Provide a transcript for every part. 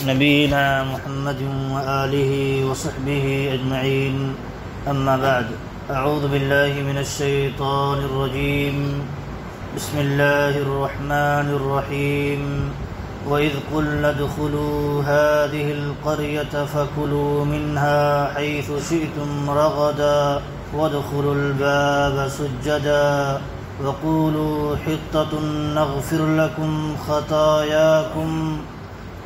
نبينا محمد وآله وصحبه أجمعين، أما بعد. أعوذ بالله من الشيطان الرجيم. بسم الله الرحمن الرحيم. وإذ قلنا ادخلوا هذه القرية فكلوا منها حيث شئتم رغدا وادخلوا الباب سجدا وقولوا حطة نغفر لكم خطاياكم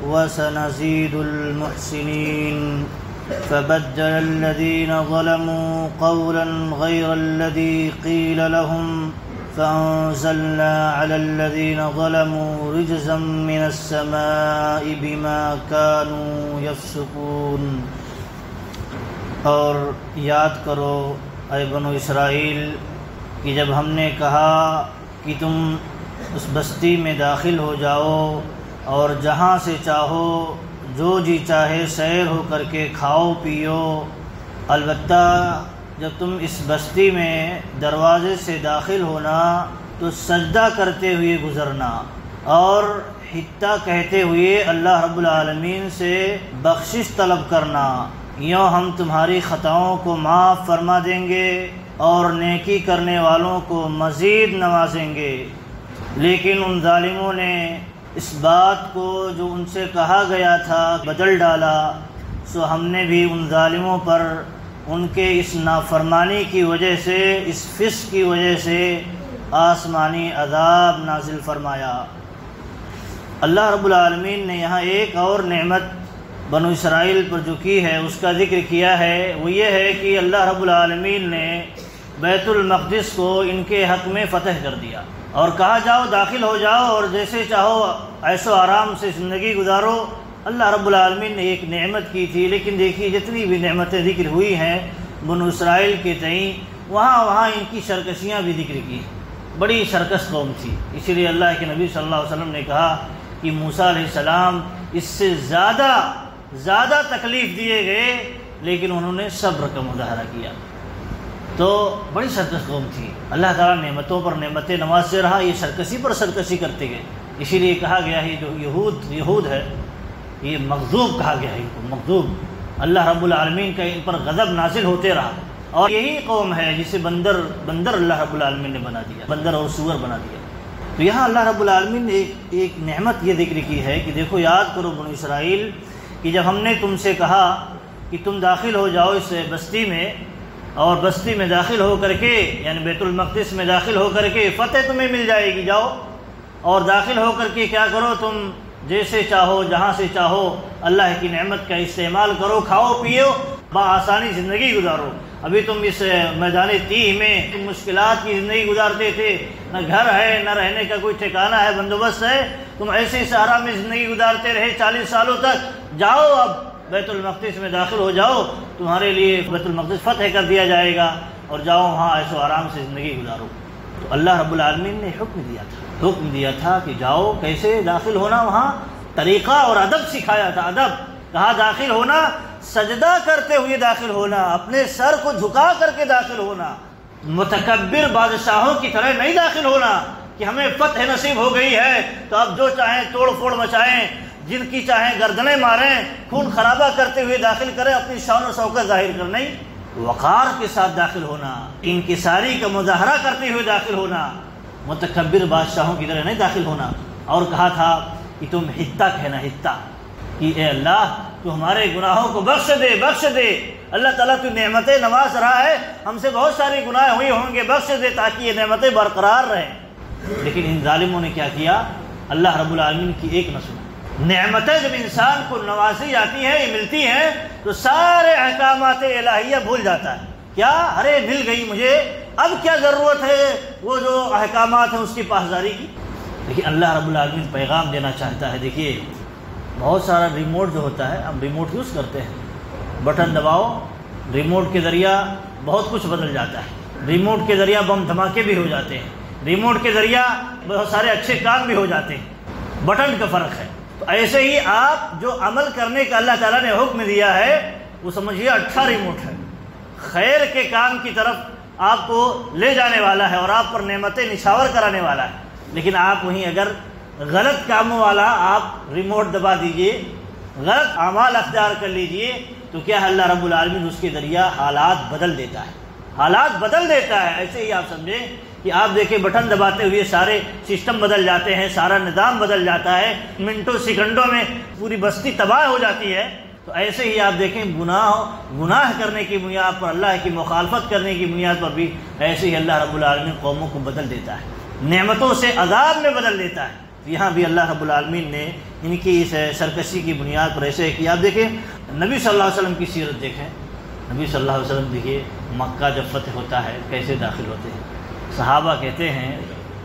وسنزيد المحسنين. فبدل الذين ظلموا قولا غير الذي قيل لهم فأنزلنا على الذين ظلموا رجزا من السماء بما كانوا يفسقون. اور یاد کرو اے بنو اسرائیل کہ جب ہم نے کہا کہ تم اس بستی میں داخل ہو جاؤ اور جہاں سے چاہو جو جی چاہے سیر ہو کر کے کھاؤ پیو، البتہ جب تم اس بستی میں دروازے سے داخل ہونا تو سجدہ کرتے ہوئے گزرنا اور حتہ کہتے ہوئے اللہ رب العالمین سے بخشش طلب کرنا، یوں ہم تمہاری خطاؤں کو معاف فرما دیں گے اور نیکی کرنے والوں کو مزید نوازیں گے۔ لیکن ان ظالموں نے اس بات کو جو ان سے کہا گیا تھا بدل ڈالا، سو ہم نے بھی ان ظالموں پر ان کے اس نافرمانی کی وجہ سے، اس فسق کی وجہ سے آسمانی عذاب نازل فرمایا۔ اللہ رب العالمین نے یہاں ایک اور نعمت بنو اسرائیل پر جو کی ہے اس کا ذکر کیا ہے، وہ یہ ہے کہ اللہ رب العالمین نے بیت المقدس کو ان کے حق میں فتح کر دیا اور کہا جاؤ داخل ہو جاؤ اور جیسے چاہو عیش و آرام سے زندگی گزارو۔ اللہ رب العالمین نے ایک نعمت کی تھی، لیکن دیکھیے جتنی بھی نعمتیں ذکر ہوئی ہیں بنو اسرائیل کے تئیں، وہاں ان کی سرکشیاں بھی ذکر کی۔ بڑی سرکش قوم تھی، اسی لیے اللہ کے نبی صلی اللہ علیہ وسلم نے کہا کہ موسیٰ علیہ السلام اس سے زیادہ تکلیف دیے گئے لیکن انہوں نے صبر کا مظاہرہ کیا۔ تو بڑی سرکش قوم تھی، اللہ تعالیٰ نعمتوں پر نعمتیں نوازتے رہا، یہ سرکشی پر سرکشی کرتے گئے۔ اسی لیے کہا گیا ہے جو یہود ہے یہ مغضوب کہا گیا ہے، ان کو مغضوب، اللہ رب العالمین کا ان پر غضب نازل ہوتے رہا۔ اور یہی قوم ہے جسے بندر اللہ رب العالمین نے بنا دیا، بندر اور سور بنا دیا۔ تو یہاں اللہ رب العالمین نے ایک نعمت یہ ذکر کی ہے کہ دیکھو یاد کرو بنو اسرائیل کہ جب ہم نے تم سے کہا کہ تم داخل ہو جاؤ اس بستی میں، اور بستی میں داخل ہو کر کے یعنی بیت المقدس میں داخل ہو کر کے فتح تمہیں مل جائے گی، جاؤ اور داخل ہو کر کے کیا کرو، تم جیسے چاہو جہاں سے چاہو اللہ کی نعمت کا استعمال کرو، کھاؤ پیو، بآسانی زندگی گزارو۔ ابھی تم اس میدان تیہ میں تم مشکلات کی زندگی گزارتے تھے، نہ گھر ہے نہ رہنے کا کوئی ٹھکانہ ہے، بندوبست ہے، تم ایسے صحرا میں زندگی گزارتے رہے 40 سالوں تک۔ جاؤ اب بیت المقدس میں داخل ہو جاؤ، تمہارے لیے بیت المقدس فتح کر دیا جائے گا اور جاؤ وہاں عیش و آرام سے زندگی گزارو۔ تو اللہ رب العالمین نے حکم دیا تھا کہ جاؤ، کیسے داخل ہونا، وہاں طریقہ اور ادب سکھایا تھا۔ ادب کہا داخل ہونا سجدہ کرتے ہوئے داخل ہونا، اپنے سر کو جھکا کر کے داخل ہونا، متکبر بادشاہوں کی طرح نہیں داخل ہونا کہ ہمیں فتح نصیب ہو گئی ہے تو اب جو چاہیں توڑ پھوڑ مچائیں، جن کی چاہیں گردنیں ماریں، خون خرابہ کرتے ہوئے داخل کریں، اپنی شان و شوکت ظاہر کر، نہیں، وقار کے ساتھ داخل ہونا، انکساری کا مظاہرہ کرتے ہوئے داخل ہونا، متکبر بادشاہوں کی طرح نہیں داخل ہونا۔ اور کہا تھا کہ تم حتہ کہنا، حتہ، کہ اے اللہ تو ہمارے گناہوں کو بخش دے، اللہ تعالیٰ تو نعمتیں نواز رہا ہے، ہم سے بہت ساری گناہ ہوئی ہوں گے، بخش دے تاکہ یہ نعمتیں برقرار رہیں۔ لیکن ان ظالموں نے کیا کیا، اللہ رب العالمین کی ایک نہ سنا۔ نعمتیں جب انسان کو نوازی جاتی ہیں، یہ ملتی ہیں، تو سارے احکامات الہیہ بھول جاتا ہے۔ کیا ارے مل گئی مجھے، اب کیا ضرورت ہے وہ جو احکامات ہیں اس کی پاسداری کی۔ لیکن اللہ رب العالمین پیغام دینا چاہتا ہے۔ دیکھیے بہت سارا ریموٹ جو ہوتا ہے، ہم ریموٹ یوز کرتے ہیں، بٹن دباؤ، ریموٹ کے ذریعہ بہت کچھ بدل جاتا ہے، ریموٹ کے ذریعہ بم دھماکے بھی ہو جاتے ہیں، ریموٹ کے ذریعہ بہت سارے اچھے کام بھی ہو جاتے ہیں، بٹن کا فرق ہے۔ تو ایسے ہی آپ جو عمل کرنے کا اللہ تعالیٰ نے حکم دیا ہے وہ سمجھیے اچھا ریموٹ ہے، خیر کے کام کی طرف آپ کو لے جانے والا ہے اور آپ پر نعمتیں نچھاور کرانے والا ہے۔ لیکن آپ وہیں اگر غلط کاموں والا آپ ریموٹ دبا دیجئے غلط اعمال اختیار کر لیجئے تو کیا ہے اللہ رب العالمین اس کے ذریعہ حالات بدل دیتا ہے، حالات بدل دیتا ہے۔ ایسے ہی آپ سمجھیں کہ آپ دیکھیں بٹن دباتے ہوئے سارے سسٹم بدل جاتے ہیں، سارا نظام بدل جاتا ہے، منٹوں سیکنڈوں میں پوری بستی تباہ ہو جاتی ہے۔ تو ایسے ہی آپ دیکھیں گناہ کرنے کی بنیاد پر، اللہ کی مخالفت کرنے کی بنیاد پر بھی ایسے ہی اللہ رب العالمین قوموں کو بدل دیتا ہے، نعمتوں سے عذاب میں بدل دیتا ہے۔ یہاں بھی اللہ رب العالمین نے ان کی اس سرکشی کی بنیاد پر ایسے کیا۔ آپ دیکھیں نبی صلی اللہ علیہ وسلم کی سیرت دیکھیں، نبی صلی اللہ علیہ وسلم دیکھیے مکہ جب فتح ہوتا ہے کیسے داخل ہوتے ہیں۔ صحابہ کہتے ہیں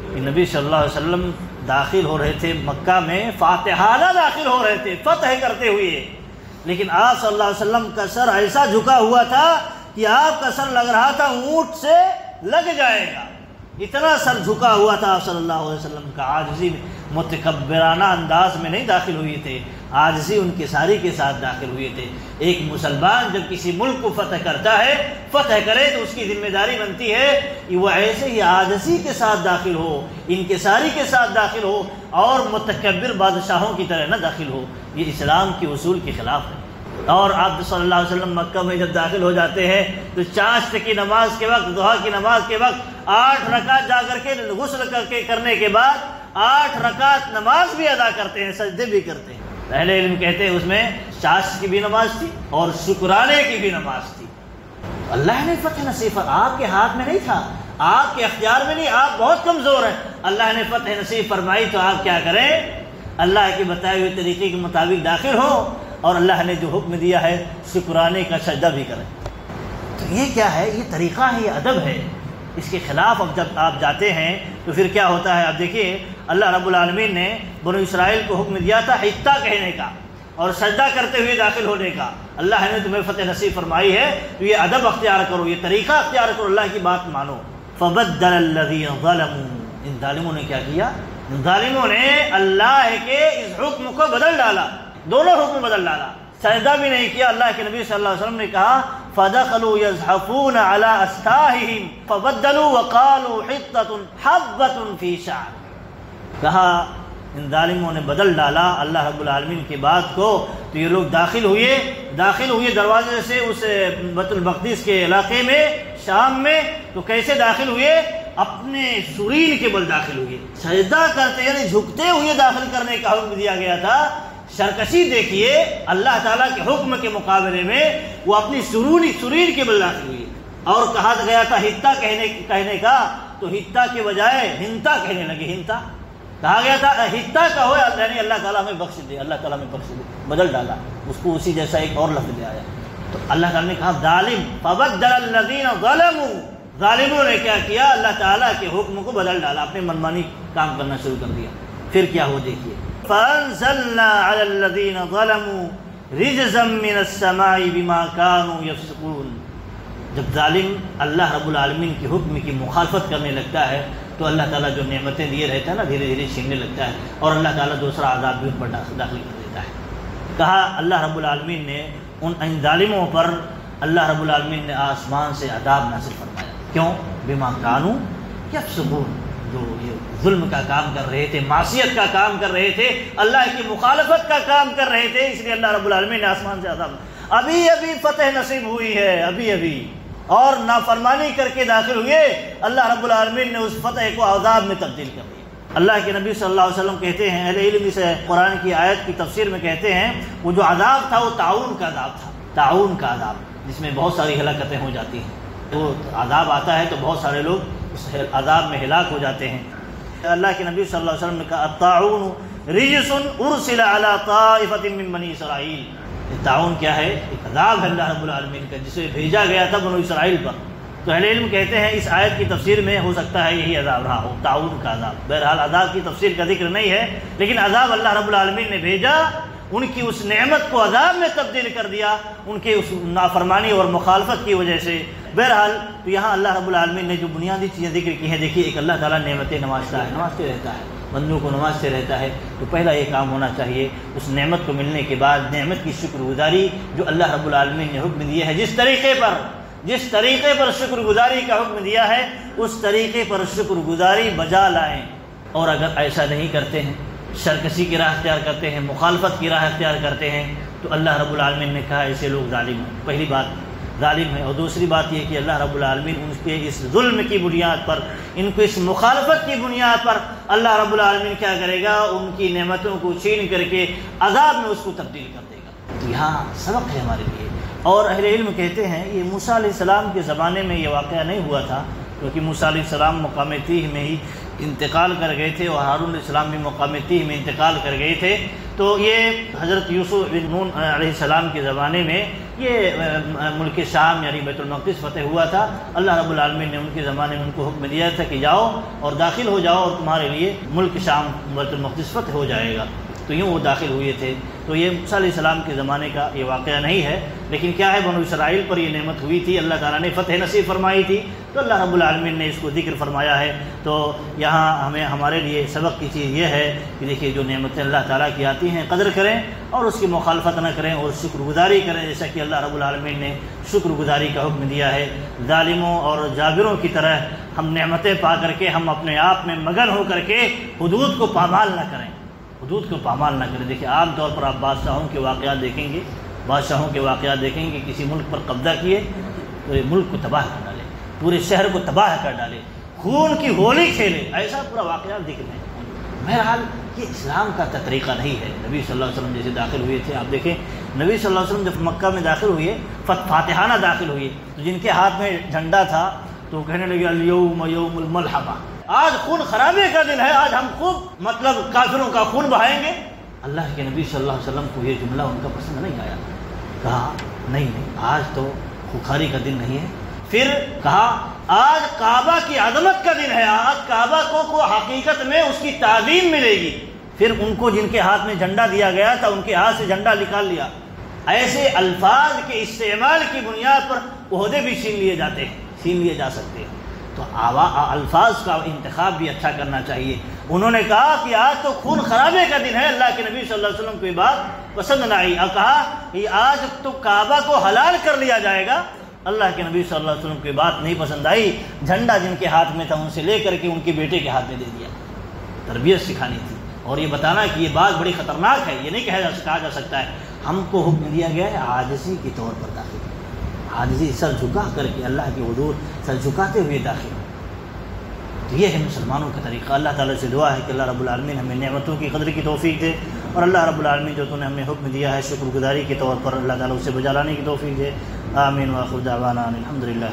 کہ نبی صلی اللہ علیہ وسلم داخل ہو رہے تھے مکہ میں، فاتحانہ داخل ہو رہے تھے فتح کرتے ہوئے، لیکن آپ صلی اللہ علیہ وسلم کا سر ایسا جھکا ہوا تھا کہ آپ کا سر لگ رہا تھا اونٹ سے لگ جائے گا، اتنا سر جھکا ہوا تھا آپ صلی اللہ علیہ وسلم کا۔ عاجزی میں، متکبرانہ انداز میں نہیں داخل ہوئے تھے، عاجزی ان کے ساری کے ساتھ داخل ہوئے تھے۔ ایک مسلمان جب کسی ملک کو فتح کرتا ہے، فتح کرے تو اس کی ذمہ داری بنتی ہے کہ وہ ایسے ہی عاجزی کے ساتھ داخل ہو، انکساری کے ساتھ داخل ہو، اور متکبر بادشاہوں کی طرح نہ داخل ہو۔ یہ اسلام کے اصول کے خلاف ہے۔ اور آپ صلی اللہ علیہ وسلم مکہ میں جب داخل ہو جاتے ہیں تو چاشت کی نماز کے وقت، ضحیٰ کی نماز کے وقت 8 رکعت جا کر کے غسل کرنے کے بعد 8 رکعت نماز بھی ادا کرتے ہیں، سجدے بھی کرتے ہیں۔ اہل علم کہتے ہیں اس میں چاشت کی بھی نماز تھی اور شکرانے کی بھی نماز تھی۔ اللہ نے فتح نصیب، آپ کے ہاتھ میں نہیں تھا، آپ کے اختیار میں نہیں، آپ بہت کمزور ہیں، اللہ نے فتح نصیب فرمائی تو آپ کیا کریں؟ اللہ کے بتائے ہوئے طریقے کے مطابق داخل ہو، اور اللہ نے جو حکم دیا ہے شکرانے کا سجدہ بھی کریں۔ تو یہ کیا ہے؟ یہ طریقہ ہے، یہ ادب ہے۔ اس کے خلاف اب جب آپ جاتے ہیں تو پھر کیا ہوتا ہے؟ آپ دیکھیے اللہ رب العالمین نے بنو اسرائیل کو حکم دیا تھا حتہ کہنے کا اور سجدہ کرتے ہوئے داخل ہونے کا۔ اللہ نے تمہیں فتح نصیب فرمائی ہے تو یہ ادب اختیار کرو، یہ طریقہ اختیار کرو، اللہ کی بات مانو۔ فبدل الذین ظلموا، ان ظالموں نے کیا کیا؟ ظالموں نے اللہ کے اس حکم کو بدل ڈالا، دونوں حکم بدل ڈالا، سجدہ بھی نہیں کیا۔ اللہ کے نبی صلی اللہ علیہ وسلم نے کہا فَدَخَلُوا يَزْحَفُونَ عَلَىٰ أَسْتَاحِهِمْ فَبَدَّلُوا وَقَالُوا حِطَّةٌ حَبَّةٌ فِي شَعْرٍ، کہا ان ظالموں نے بدل ڈالا اللہ رب العالمین کی بات کو۔ تو یہ لوگ داخل ہوئے دروازے سے اس بیت المقدس کے علاقے میں، شام میں۔ تو کیسے داخل ہوئے؟ اپنے سرین کے بل داخل ہوئے، سجدہ کرتے یعنی جھکتے ہوئے داخل کرنے کا حکم دیا گیا تھا۔ سرکشی دیکھیے، اللہ تعالیٰ کے حکم کے مقابلے میں وہ اپنی سرین کے بل داخل ہوئی۔ اور کہا گیا تھا ہتہ کہنے کا، تو ہتہ کے بجائے ہنتا کہنے لگے، ہنتا کہا گیا تھا، ہتہ کہو یعنی اللہ تعالیٰ ہمیں بخش دے، اللہ تعالیٰ ہمیں بخش دے، بدل ڈالا اس کو، اسی جیسا ایک اور لفظ لے آیا۔ تو اللہ تعالیٰ نے کہا ظالم، فبدل الذین ظلموا، ظالموں نے کیا کیا؟ اللہ تعالیٰ کے حکم کو بدل ڈالا، اپنے منمانی کام کرنا شروع کر دیا۔ پھر کیا ہو دیکھیے، فَأَنزَلْنَا عَلَى الَّذِينَ ظَلَمُوا رِجْزًا مِّنَ السَّمَاءِ بِمَا كَانُوا يَفْسُقُونَ۔ جب ظالم اللہ رب العالمین کے حکم کی مخالفت کرنے لگتا ہے تو اللہ تعالیٰ جو نعمتیں دیے رہتا ہے نا، دھیرے دھیرے چھیننے لگتا ہے، اور اللہ تعالیٰ دوسرا عذاب بھی ان پر داخل کر دیتا ہے۔ کہا اللہ رب العالمین نے ان ظالموں پر، اللہ رب العالمین نے آسمان سے عذاب نازل فرمایا۔ کیوں؟ بما کانوا یفسقون، جو یہ ظلم کا کام کر رہے تھے، معصیت کا کام کر رہے تھے، اللہ کی مخالفت کا کام کر رہے تھے، اس لیے اللہ رب العالمین نے آسمان سے عذاب۔ ابھی فتح نصیب ہوئی ہے، ابھی اور نافرمانی کر کے داخل ہوئے، اللہ رب العالمین نے اس فتح کو عذاب میں تبدیل کر دیا۔ اللہ کے نبی صلی اللہ علیہ وسلم کہتے ہیں، اہل علم اس قرآن کی آیت کی تفسیر میں کہتے ہیں وہ جو عذاب تھا وہ تعاون کا عذاب تھا، تعاون کا عذاب، جس میں بہت ساری ہلاکتیں ہو جاتی ہیں۔ تو عذاب آتا ہے تو بہت سارے لوگ اس عذاب میں ہلاک ہو جاتے ہیں۔ اللہ کے نبی صلی اللہ علیہ وسلم نے کہا الطاعون رجس ارسل علی طائفۃ من بنی اسرائیل۔ تعاون کیا ہے؟ ایک عذاب ہے اللہ رب العالمین کا، جسے بھیجا گیا تھا بنو اسرائیل پر۔ تو اہل علم کہتے ہیں اس آیت کی تفسیر میں ہو سکتا ہے یہی عذاب رہا ہو، تعاون کا عذاب۔ بہرحال عذاب کی تفسیر کا ذکر نہیں ہے، لیکن عذاب اللہ رب العالمین نے بھیجا، ان کی اس نعمت کو عذاب میں تبدیل کر دیا، ان کے اس نافرمانی اور مخالفت کی وجہ سے۔ بہرحال تو یہاں اللہ رب العالمین نے جو بنیادی چیزیں ذکر کی ہیں، دیکھیے ایک اللہ تعالیٰ نعمتیں نوازتے رہتا ہے، بندوں کو نوازتے رہتا ہے۔ تو پہلا یہ کام ہونا چاہیے اس نعمت کو ملنے کے بعد نعمت کی شکر گزاری، جو اللہ رب العالمین نے حکم دیا ہے، جس طریقے پر شکر گزاری کا حکم دیا ہے، اس طریقے پر شکر گزاری بجا لائیں۔ اور اگر ایسا نہیں کرتے ہیں، سرکشی کی راہ اختیار کرتے ہیں، مخالفت کی راہ اختیار کرتے ہیں، تو اللہ رب العالمین نے کہا ایسے لوگ ظالم ہیں. پہلی بات ظالم ہے. اور دوسری بات یہ کہ اللہ رب العالمین ان کے اس ظلم کی بنیاد پر، ان کو اس مخالفت کی بنیاد پر اللہ رب العالمین کیا کرے گا؟ ان کی نعمتوں کو چھین کر کے عذاب میں اس کو تبدیل کر دے گا. تو یہاں سبق ہے ہمارے لیے. اور اہل علم کہتے ہیں یہ موسیٰ علیہ السلام کے زمانے میں یہ واقعہ نہیں ہوا تھا، کیونکہ موسیٰ علیہ السلام مقام تیہ میں ہی انتقال کر گئے تھے اور ہارون علیہ السلام بھی مقام تیہ میں انتقال کر گئے تھے. تو یہ حضرت یوسف بن نون علیہ السلام کے زمانے میں یہ ملک شام یعنی بیت المقدس فتح ہوا تھا. اللہ رب العالمین نے ان کے زمانے میں ان کو حکم دیا تھا کہ جاؤ اور داخل ہو جاؤ اور تمہارے لیے ملک شام بیت المقدس فتح ہو جائے گا. تو یوں وہ داخل ہوئے تھے. تو یہ موسیٰ علیہ السلام کے زمانے کا یہ واقعہ نہیں ہے، لیکن کیا ہے بنو اسرائیل پر یہ نعمت ہوئی تھی، اللہ تعالیٰ نے فتح نصیب فرمائی تھی، تو اللہ رب العالمین نے اس کو ذکر فرمایا ہے. تو یہاں ہمارے لیے سبق کی چیز یہ ہے کہ دیکھیے جو نعمتیں اللہ تعالیٰ کی آتی ہیں قدر کریں اور اس کی مخالفت نہ کریں اور شکر گزاری کریں، جیسا کہ اللہ رب العالمین نے شکر گزاری کا حکم دیا ہے. ظالموں اور جابروں کی طرح ہم نعمتیں پا کر کے ہم اپنے آپ میں مگن ہو کر کے حدود کو پامال نہ کریں، حدود کو پامال نہ کریں. دیکھیں عام طور پر آپ بادشاہوں کے واقعات دیکھیں گے، کسی ملک پر قبضہ کیے تو یہ ملک کو تباہ کر ڈالے، پورے شہر کو تباہ کر ڈالے، خون کی ہولی کھیلے، ایسا پورا واقعات ذکر ہے. بہرحال یہ اسلام کا طریقہ نہیں ہے. نبی صلی اللہ علیہ وسلم جیسے داخل ہوئے تھے، آپ دیکھیں نبی صلی اللہ علیہ وسلم جب مکہ میں داخل ہوئے فاتحانہ داخل ہوئے تو جن کے ہاتھ میں جھنڈا تھا تو کہنے لگے الیوم یوم الملحمہ، آج خون خرابے کا دن ہے، آج ہم خوب کافروں کا خون بہائیں گے. اللہ کے نبی صلی اللہ علیہ وسلم کو یہ جملہ ان کا پسند نہیں آیا. کہا نہیں آج تو خونخاری کا دن نہیں ہے. پھر کہا آج کعبہ کی عظمت کا دن ہے، آج کعبہ کو حقیقت میں اس کی تعظیم ملے گی. پھر ان کو جن کے ہاتھ میں جھنڈا دیا گیا تھا ان کے ہاتھ سے جھنڈا نکال لیا. ایسے الفاظ کے استعمال کی بنیاد پر عہدے بھی چھین لیے جا سکتے ہیں. تو الفاظ کا انتخاب بھی اچھا کرنا چاہیے. انہوں نے کہا کہ آج تو خون خرابے کا دن ہے، اللہ کے نبی صلی اللہ علیہ وسلم کو یہ بات پسند نہ آئی اور کہا کہ آج تو کعبہ کو حلال کر لیا جائے گا. اللہ کے نبی صلی اللہ علیہ وسلم کو یہ بات نہیں پسند آئی. جھنڈا جن کے ہاتھ میں تھا ان سے لے کر کے ان کے بیٹے کے ہاتھ میں دے دیا. تربیت سکھانی تھی اور یہ بتانا کہ یہ بات بڑی خطرناک ہے، یہ نہیں کہا جا سکتا ہے. ہم کو حکم دیا گیا ہے عاجزی کے طور پر داخل، عاجزی سر جھکا کر کے اللہ کے حضور سر جھکاتے ہوئے داخل. تو یہ ہے مسلمانوں کا طریقہ. اللہ تعالیٰ سے دعا ہے کہ اللہ رب العالمین ہمیں نعمتوں کی قدر کی توفیق دے اور اللہ رب العالمین جو تو نے ہمیں حکم دیا ہے شکر گزاری کے طور پر اللہ تعالیٰ اسے بجا لانے کی توفیق دے. آمین. وآخر دعوانا الحمد للہ.